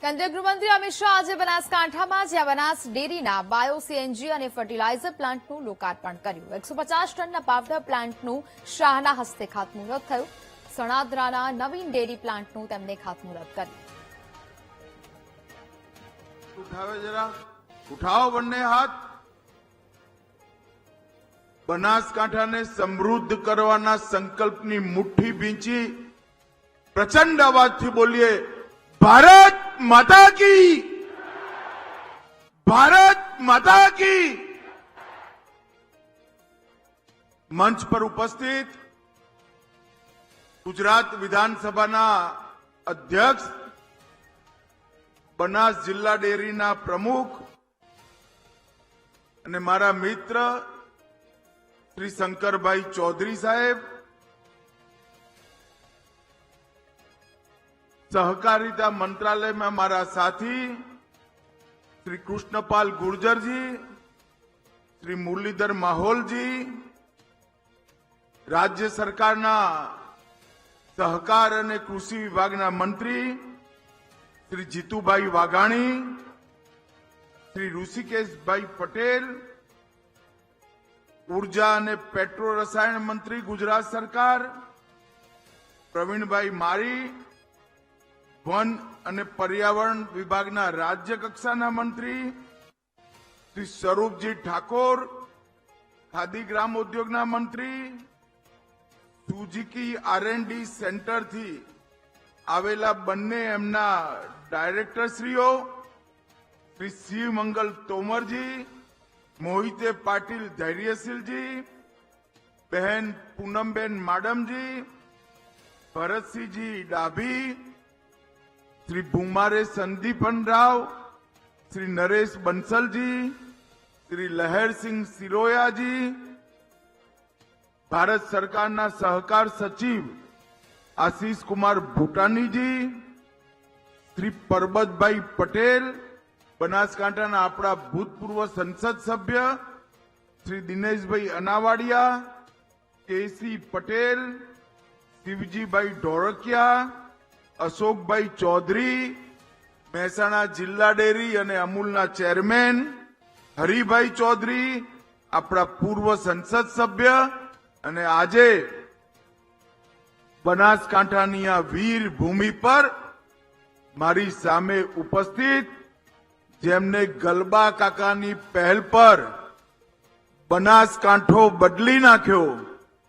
કેન્દ્રીય ગૃહમંત્રી અમિત શાહ આજે બનાસકાંઠામાં જ્યાં બનાસ ડેરીના બાયો સીએનજી અને ફર્ટિલાઇઝર પ્લાન્ટનું લોકાર્પણ કર્યું। 150 ટનના પાવડર પ્લાન્ટનું શાહના હસ્તે ખાતમુહૂર્ત થયું। સણાદરાના નવીન ડેરી પ્લાન્ટનું તેમણે ખાતમુહૂર્ત કર્યું। ઉઠાવે જરા ઉઠાવો બંને હાથ। બનાસકાંઠાને સમૃદ્ધ કરવાના સંકલ્પની મુઠ્ઠી ભીંચી પ્રચંડ અવાજથી બોલીએ, ભારત માતા કી, ભારત માતા કી। મંચ પર ઉપસ્થિત ગુજરાત વિધાનસભાના અધ્યક્ષ, બનાસ જિલ્લા ડેરીના પ્રમુખ અને મારા મિત્ર શ્રી શંકરભાઈ ચૌધરી સાહેબ, सहकारिता मंत्रालय में हमारा साथी श्री कृष्णपाल गुर्जर जी, श्री मुरलीधर माहौल जी, राज्य सरकारना सहकार અને કૃષિ વિભાગના મંત્રી શ્રી જીતુભાઈ વાઘાણી, શ્રી ઋષિકેશભાઈ પટેલ, ઉર્જા અને પેટ્રો રસાયણ મંત્રી ગુજરાત સરકાર પ્રવીણભાઈ મારી, वन અને पर्यावरण विभागना राज्य कक्षाना मंत्री श्री स्वरूपजी ठाकुर, खादी ग्राम उद्योगना मंत्री, सुजुकी R&D सेंटर थी आवेला बन्ने एमना डायरेक्टर श्रीओ श्री शिव मंगल तोमर जी, मोहिते पाटिल धैर्यशील जी, बहन पूनमबेन माडम जी, भरत सिंह जी डाभी, श्री भूमारे संदीपन राव, श्री नरेश बंसल जी, श्री लहर सिंह सिरोया जी, भारत सरकारना सहकार सचिव आशीष कुमार भूटानी जी, श्री परबतभाई पटेल, बनासकांठाना आपड़ा भूतपूर्व संसद सभ्य श्री दिनेशभाई अनावाडिया, केसी पटेल, शिवजीभाई ढोरकिया, अशोकभाई चौधरी, મહેસાણા જિલ્લા ડેરી અને અમૂલના ચેરમેન હરિભાઈ ચૌધરી, આપણા પૂર્વ સંસદ સભ્ય અને આજે બનાસકાંઠાની આ વીર ભૂમિ પર મારી સામે ઉપસ્થિત, જેમને ગલબા કાકાની પહેલ પર બનાસકાંઠો બદલી નાખ્યો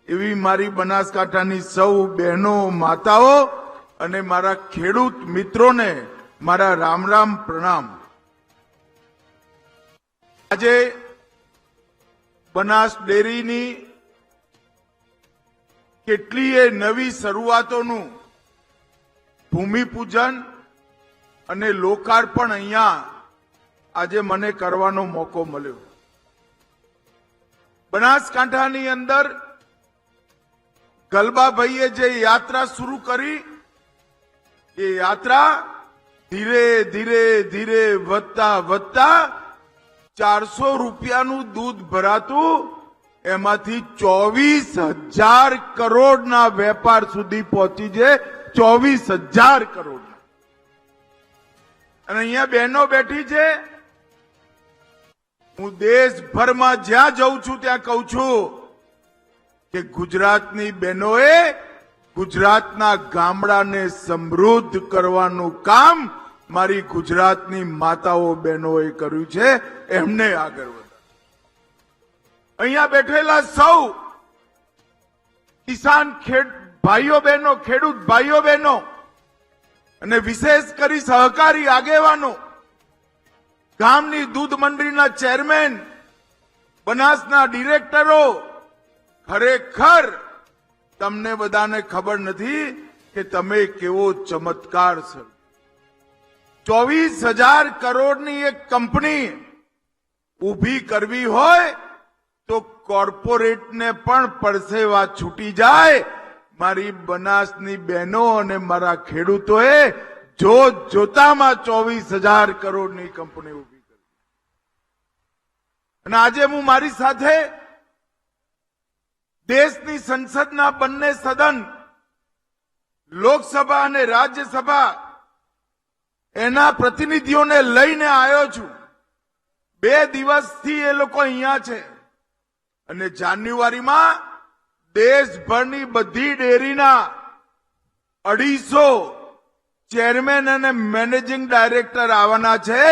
એવી મારી બનાસકાંઠાની સૌ બહેનો, માતાઓ અને મારા ખેડૂત મિત્રોને મારા રામ રામ પ્રણામ। આજે બનાસ ડેરીની કેટલીય નવી શરૂઆતોનું ભૂમિપૂજન અને લોકાર્પણ અહીંયા આજે મને કરવાનો મોકો મળ્યો। બનાસકાંઠાની અંદર ગલબાભાઈએ જે યાત્રા શરૂ કરી, ये यात्रा धीरे धीरे धीरे વધતા વધતા 400 રૂપિયાનું दूध ભરાતું એમાંથી 24,000 કરોડના વેપાર સુધી પહોંચી છે। 24,000 કરોડ। અને અહીંયા બહેનો બેઠી છે। હું દેશભરમાં જ્યાં જઉં છું ત્યાં કહું છું કે ગુજરાતની બહેનોએ ગુજરાતના ગામડાને સમૃદ્ધ કરવાનું કામ મારી ગુજરાતની માતાઓ બહેનોએ કર્યું છે, એમને આગળ વધારો। અહીંયા બેઠેલા સૌ કિસાન ભાઈઓ બહેનો, ખેડૂત ભાઈઓ બહેનો અને વિશેષ કરી સહકારી આગેવાનો, ગામની દૂધ મંડળીના ચેરમેન, બનાસના ડિરેક્ટરો, ખરેખર તમને બધાને ખબર નથી કે તમે કેવો ચમત્કાર છો। 24,000 કરોડની એક કંપની ઊભી કરવી હોય તો કોર્પોરેટને પણ પરસેવા છૂટી જાય। મારી બનાસની બહેનો અને મારા ખેડૂતોએ જોત જોતામાં 24,000 કરોડની કંપની ઊભી કરી। અને આજે હું મારી સાથે દેશની સંસદના બંને સદન લોકસભા અને રાજ્યસભા એના પ્રતિનિધિઓને લઈને આવ્યો છું. 2 દિવસથી એ લોકો અહીંયા છે અને જાન્યુઆરીમાં દેશભરની બધી ડેરીના 250 ચેરમેન અને મેનેજિંગ ડાયરેક્ટર આવવાના છે.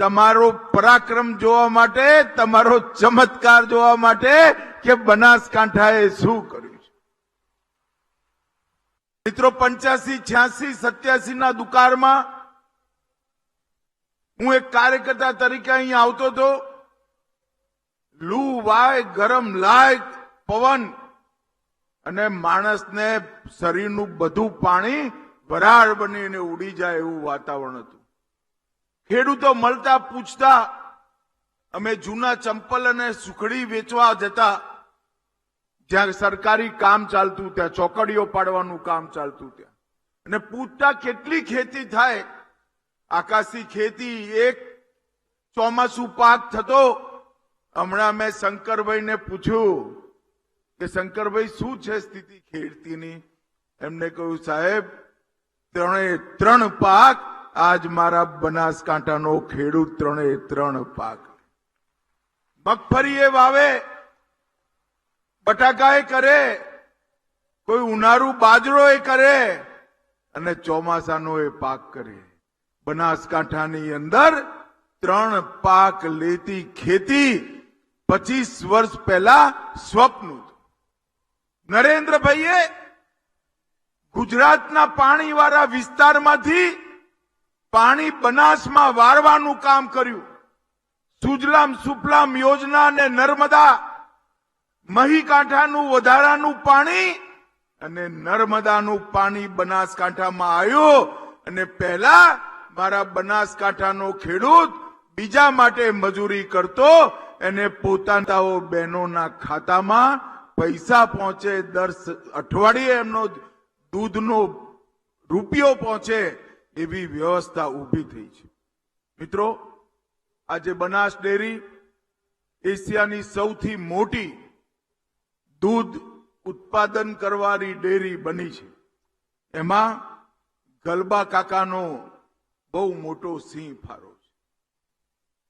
તમારો પરાક્રમ જોવા માટે, તમારો ચમત્કાર જોવા માટે કે બનાસકાંઠાએ શું કર્યું છે. મિત્રો 85, 86, 87 ના દુકાળમાં હું એક કાર્યકર્તા તરીકે અહીં આવતો હતો. લૂ વાય, ગરમ લાય, પવન અને માણસને શરીરનું બધું પાણી વરાળ બનીને ઉડી જાય એવું વાતાવરણ હતું. ખેડૂતો મળતા પૂછતા, અમે જૂના ચંપલ અને સુખડી વેચવા જતા. જ્યાં સરકારી કામ ચાલતું, ત્યાં ચોકડીઓ પાડવાનું કામ ચાલતું, ત્યાં અને પૂછતા કેટલી ખેતી થાય. આકાશી ખેતી, એક ચોમાસું પાક થતો. હમણાં મેં શંકરભાઈને પૂછ્યું કે શંકરભાઈ શું છે સ્થિતિ ખેતીની? એમને કહ્યું, સાહેબ 3 પાક. આજ મારા બનાસકાંઠાનો ખેડૂત 3 પાક. મગફળી એ વાવે, બટાકા એ કરે, કોઈ ઉનાળુ બાજરો એ કરે અને ચોમાસાનો એ પાક કરે. બનાસકાંઠાની અંદર 3 પાક લેતી ખેતી 25 વર્ષ પહેલા સ્વપ્ન હતું. નરેન્દ્રભાઈએ ગુજરાતના પાણીવાળા વિસ્તારમાંથી પાણી બનાસમાં વાળવાનું કામ કર્યું. સુજલામ સુફલામ યોજના અને નર્મદા, મહીકાંઠાનું વધારાનું પાણી અને નર્મદાનું પાણી બનાસકાંઠામાં આવ્યું. અને પહેલા મારા બનાસકાંઠાનો ખેડૂત બીજા માટે મજૂરી કરતો, એને પોતાના બહેનોના ખાતામાં પૈસા પહોંચે, દર અઠવાડિયે એમનો દૂધનો રૂપિયો પહોંચે એવી વ્યવસ્થા ઊભી થઈ છે. મિત્રો, આજે બનાસ ડેરી એશિયાની સૌથી મોટી દૂધ ઉત્પાદન કરવાની ડેરી બની છે. એમાં ગલબા કાકાનો બહુ મોટો સિંહ ફાળો છે.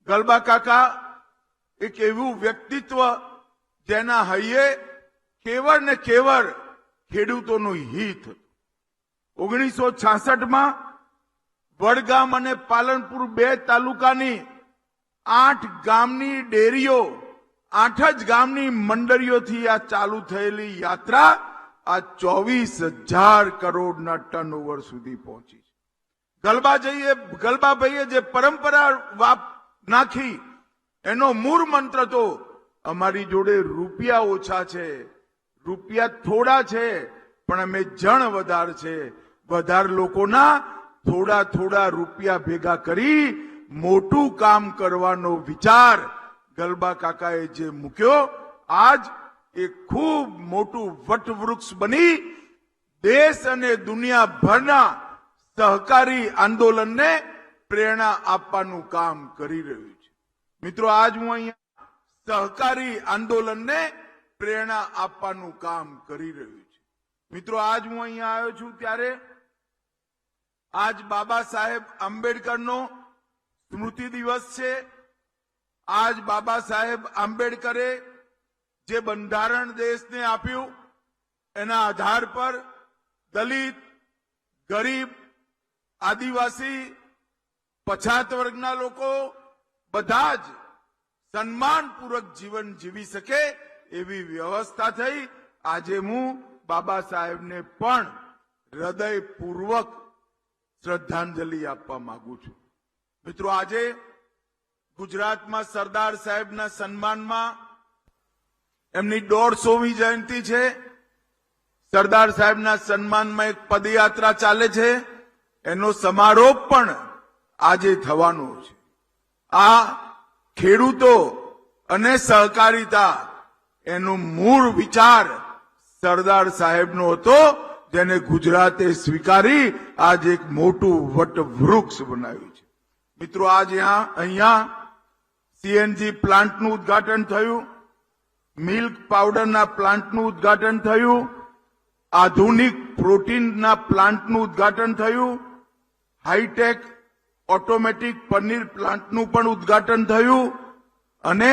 ગલબા કાકા એક એવું વ્યક્તિત્વ જેના હૈયે કેવળ ને કેવળ ખેડૂતોનું હિત હતું. 1966માં વડગામ અને પાલનપુર 2 તાલુકાની 8 ગામની ડેરીઓ, 8 જ ગામની મંડળીઓથી આ ચાલુ થયેલી યાત્રા આ 24,000 કરોડના ટર્નઓવર સુધી પહોંચી છે. ગલબાભાઈએ જે પરંપરા નાખી એનો મૂળ મંત્ર તો અમારી જોડે રૂપિયા ઓછા છે, રૂપિયા થોડા છે, પણ અમે જણ વધાર છે. વધાર લોકોના થોડા રૂપિયા ભેગા કરી મોટું કામ કરવાનો વિચાર ગલબા કાકાએ જે મૂક્યો, આજ એ ખૂબ મોટું વટવૃક્ષ બની દેશ અને દુનિયાભરના સહકારી આંદોલનને પ્રેરણા આપવાનું કામ કરી રહ્યું છે. મિત્રો, આજ હું અહીંયા સહકારી આંદોલનને પ્રેરણા આપવાનું કામ કરી રહ્યું છે. મિત્રો, આજ હું અહીંયા આવ્યો છું ત્યારે આજ બાબા સાહેબ આંબેડકરનો સ્મૃતિ દિવસ છે. આજ બાબા સાહેબ આંબેડકરે જે બંધારણ દેશને આપ્યું એના આધાર પર દલિત, ગરીબ, આદિવાસી, પછાત વર્ગના લોકો બધા જ સન્માનપૂર્વક જીવન જીવી શકે એવી વ્યવસ્થા થઈ. આજે હું બાબા સાહેબને પણ હૃદયપૂર્વક શ્રદ્ધાંજલિ આપવા માંગુ છું. મિત્રો, આજે ગુજરાતમાં સરદાર સાહેબના સન્માનમાં એમની 150મી જયંતિ છે. સરદાર સાહેબના સન્માનમાં એક પદયાત્રા ચાલે છે. એનો સમારોહ પણ આજે થવાનો છે. આ ખેડૂતો અને સહકારિતા એનો મૂળ વિચાર સરદાર સાહેબનો હતો, જેને ગુજરાતે સ્વીકારી આજ એક મોટું વટવૃક્ષ બનાવ્યું છે. મિત્રો, આજે અહીંયા સીએનજી પ્લાન્ટનું ઉદ્ઘાટન થયું, મિલ્ક પાવડરના પ્લાન્ટનું ઉદ્ઘાટન થયું, આધુનિક પ્રોટીનના પ્લાન્ટનું ઉદ્ઘાટન થયું, હાઈટેક ઓટોમેટિક પનીર પ્લાન્ટનું પણ ઉદ્ઘાટન થયું અને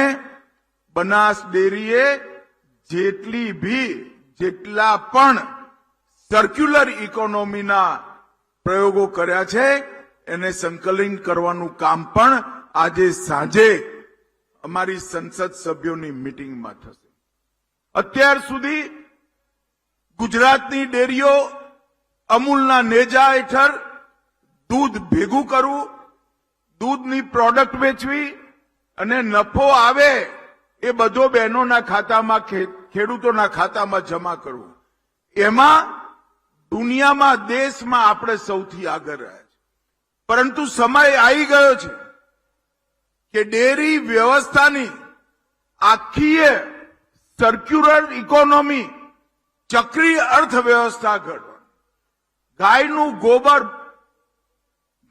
બનાસ ડેરીએ જેટલા પણ સર્ક્યુલર ઇકોનોમીના પ્રયોગો કર્યા છે એને સંકલન કરવાનું કામ પણ આજે સાંજે અમારી સંસદ સભ્યોની મીટિંગમાં થશે. અત્યાર સુધી ગુજરાતની ડેરીઓ અમૂલના નેજા હેઠળ દૂધ ભેગું કરવું, દૂધની પ્રોડક્ટ વેચવી અને નફો આવે એ બધો બહેનોના ખાતામાં, ખેડૂતોના ખાતામાં જમા કરવું. એમાં દુનિયામાં, દેશમાં આપણે સૌથી આગળ રહ્યા છે. પરંતુ સમય આવી ગયો છે કે ડેરી વ્યવસ્થાની આખી સર્ક્યુલર ઇકોનોમી, ચક્રીય અર્થવ્યવસ્થા ઘડવા, ગાયનું ગોબર,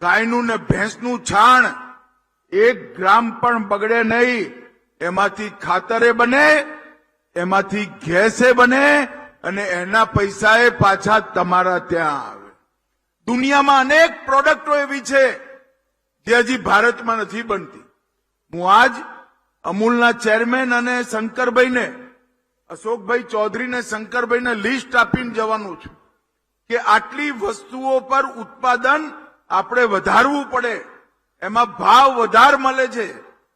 ગાયનું ને ભેંસનું છાણ 1 ગ્રામ પણ બગડે નહીં, એમાંથી ખાતરે બને, એમાંથી ગેસે બને અને એના પૈસાએ પાછા તમારા ત્યાં આવે. દુનિયામાં અનેક પ્રોડક્ટો એવી છે જે હજી ભારતમાં નથી બનતી. હું આજ અમૂલના ચેરમેન અને શંકરભાઈને, અશોકભાઈ ચૌધરીને શંકરભાઈને લિસ્ટ આપીને જવાનું છું કે આટલી વસ્તુઓ પર ઉત્પાદન આપણે વધારવું પડે, એમાં ભાવ વધારે મળે છે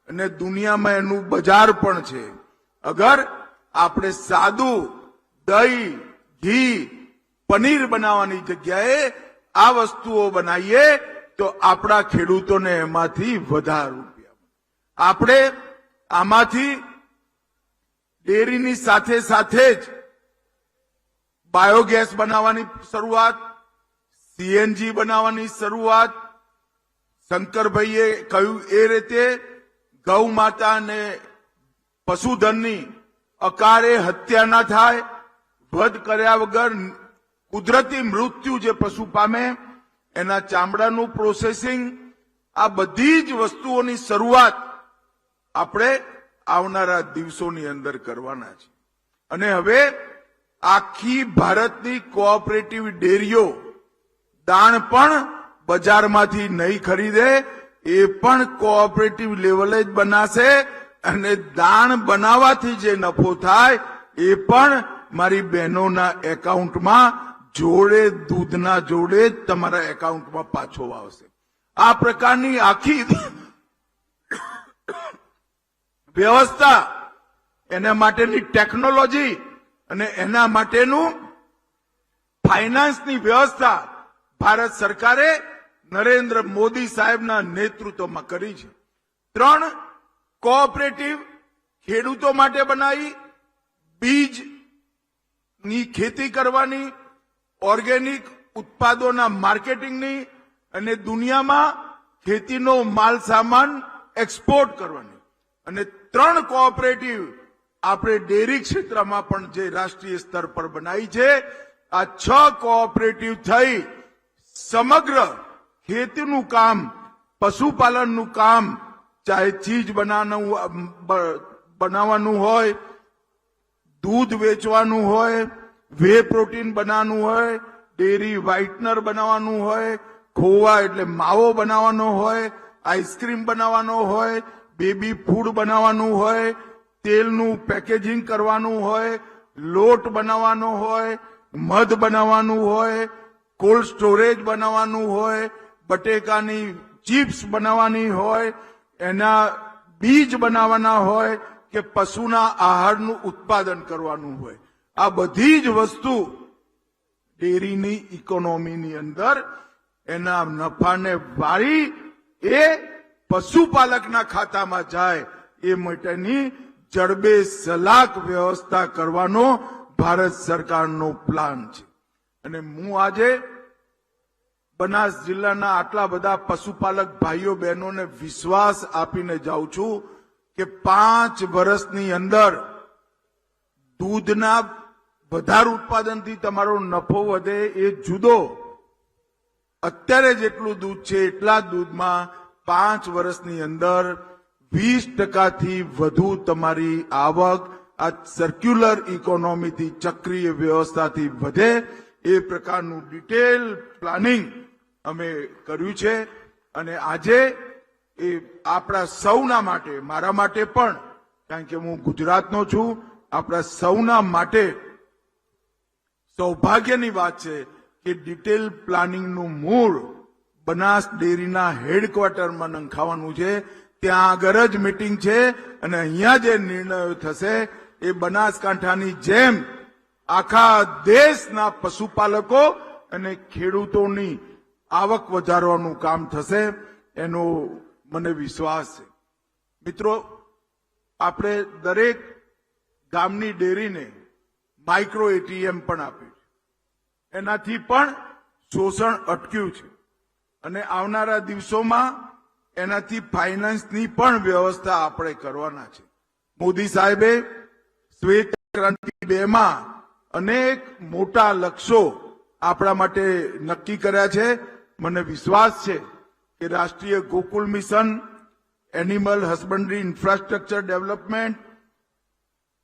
અને દુનિયામાં એનું બજાર પણ છે. અગર આપણે સાદું દહીં, ઘી, પનીર બનાવવાની જગ્યાએ આ વસ્તુઓ બનાવીએ તો આપણા ખેડૂતોને એમાંથી વધારે રૂપિયા. આપણે આમાંથી ડેરીની સાથે સાથે જ બાયોગેસ બનાવવાની શરૂઆત, સીએનજી બનાવવાની શરૂઆત, શંકરભાઈએ કહ્યું એ રીતે ગૌ માતા અને પશુધનની અકાળે હત્યા ના થાય, વધ કર્યા વગર કુદરતી મૃત્યુ જે પશુ પામે એના ચામડાનું પ્રોસેસિંગ, આ બધી જ વસ્તુઓની શરૂઆત આપણે આવનારા દિવસોની અંદર કરવાના છે. અને હવે આખી ભારતની કોઓપરેટિવ ડેરીઓ દાણ પણ બજારમાંથી નહીં ખરીદે, એ પણ કોઓપરેટિવ લેવલે જ બનાશે અને દાણ બનાવવાથી જે નફો થાય એ પણ મારી બહેનોના એકાઉન્ટમાં જોડે, દૂધના જોડે જ તમારા એકાઉન્ટમાં પાછો આવશે. આ પ્રકારની આખી વ્યવસ્થા, એના માટેની ટેકનોલોજી અને એના માટેનું ફાઇનાન્સની વ્યવસ્થા ભારત સરકારે નરેન્દ્ર મોદી સાહેબના નેતૃત્વમાં કરી છે. 3 કોઓપરેટિવ ખેડૂતો માટે બનાવી, બીજની ખેતી કરવાની, ઓર્ગેનિક ઉત્પાદોના માર્કેટિંગની અને દુનિયામાં ખેતીનો માલ સામાન એક્સપોર્ટ કરવાની. અને 3 કોઓપરેટિવ આપણે ડેરી ક્ષેત્રમાં પણ જે રાષ્ટ્રીય સ્તર પર બનાવી છે. આ 6 કોઓપરેટિવ થઈ સમગ્ર ખેતીનું કામ, પશુપાલનનું કામ, ચાહે ચીજ બનાવવાનું હોય, દૂધ વેચવાનું હોય, વે પ્રોટીન બનાવવાનું હોય, ડેરી વ્હાઇટનર બનાવવાનું હોય, ખોવા એટલે માવો બનાવવાનો હોય, આઈસ્ક્રીમ બનાવવાનો હોય, બેબી ફૂડ બનાવવાનું હોય, તેલનું પેકેજિંગ કરવાનું હોય, લોટ બનાવવાનો હોય, મધ બનાવવાનું હોય, કોલ્ડ સ્ટોરેજ બનાવવાનું હોય, બટેકાની ચિપ્સ બનાવવાની હોય, એના બીજ બનાવવાના હોય કે પશુના આહારનું ઉત્પાદન કરવાનું હોય. આ બધી જ વસ્તુ ડેરીની ઇકોનોમીની અંદર એના નફાને વાળી એ પશુપાલકના ખાતામાં જાય એ માટેની જડબે સલાક વ્યવસ્થા કરવાનો ભારત સરકારનો પ્લાન છે. અને હું આજે બનાસ જિલ્લાના આટલા બધા પશુપાલક ભાઈઓ બહેનોને વિશ્વાસ આપીને જાઉં છું કે 5 વર્ષની અંદર દૂધના વધારે ઉત્પાદનથી તમારો નફો વધે એ જુદો, અત્યારે જેટલું દૂધ છે એટલા દૂધમાં 5 વર્ષની અંદર 20% વધુ તમારી આવક આ સર્ક્યુલર ઇકોનોમીથી, ચક્રીય વ્યવસ્થાથી વધે એ પ્રકારનું ડિટેલ પ્લાનિંગ અમે કર્યું છે. અને આજે એ આપણા સૌના માટે, મારા માટે પણ, કારણ કે હું ગુજરાતનો છું, આપણા સૌના માટે સૌભાગ્યની વાત છે કે ડિટેલ પ્લાનિંગનું મૂળ બનાસ ડેરીના હેડક્વાર્ટરમાં નંખાવાનું છે. ત્યાં આગળ જ મીટિંગ છે અને અહીંયા જે નિર્ણયો થશે એ બનાસકાંઠાની જેમ આખા દેશના પશુપાલકો અને ખેડૂતોની આવક વધારવાનું કામ થશે, એનો મને વિશ્વાસ છે. મિત્રો, આપણે દરેક ગામની ડેરીને માઇક્રો એટીએમ પણ આપ્યું છે. એનાથી પણ શોષણ અટક્યું છે અને આવનારા દિવસોમાં એનાથી ફાઇનાન્સની પણ વ્યવસ્થા આપણે કરવાના છે. મોદી સાહેબે શ્વેત ક્રાંતિ 2માં અનેક મોટા લક્ષ્યો આપણા માટે નક્કી કર્યા છે. મને વિશ્વાસ છે કે રાષ્ટ્રીય Gokul mission, animal husbandry infrastructure development,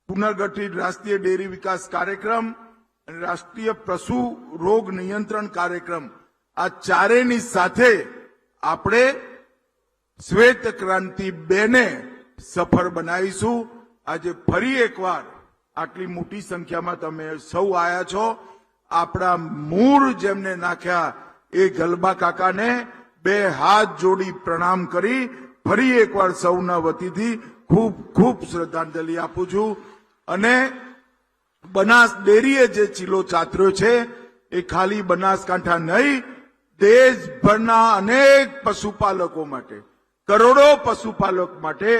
પુનર્ગઠિત રાષ્ટ્રીય ડેરી વિકાસ કાર્યક્રમ અને રાષ્ટ્રીય પશુ રોગ નિયંત્રણ કાર્યક્રમ, આ ચારેયની સાથે આપણે શ્વેત ક્રાંતિ 2 ને સફળ બનાવીશું. આજે ફરી એકવાર આટલી મોટી સંખ્યામાં તમે સૌ આવ્યા છો. આપણા મૂળ જેમને નાખ્યા એ ગલબા કાકાને 2 હાથ જોડી પ્રણામ કરી ફરી એકવાર સૌના વતીથી ખૂબ ખૂબ શ્રદ્ધાંજલિ આપું છું. અને બનાસ ડેરીએ જે ચીલો ચાતર્યો છે એ ખાલી બનાસકાંઠા નહીં, દેશભરના અનેક પશુપાલકો માટે, કરોડો પશુપાલક માટે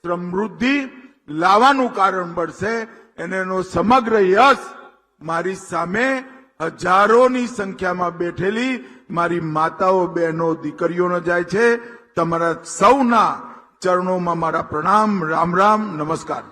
સમૃદ્ધિ લાવવાનું કારણ બનશે. એનો સમગ્ર યશ મારી સામે હજારોની સંખ્યામાં બેઠેલી મારી માતાઓ, બહેનો, દીકરીઓનો જાય છે. તમારા સૌના ચરણોમાં મારા પ્રણામ. રામ રામ, નમસ્કાર.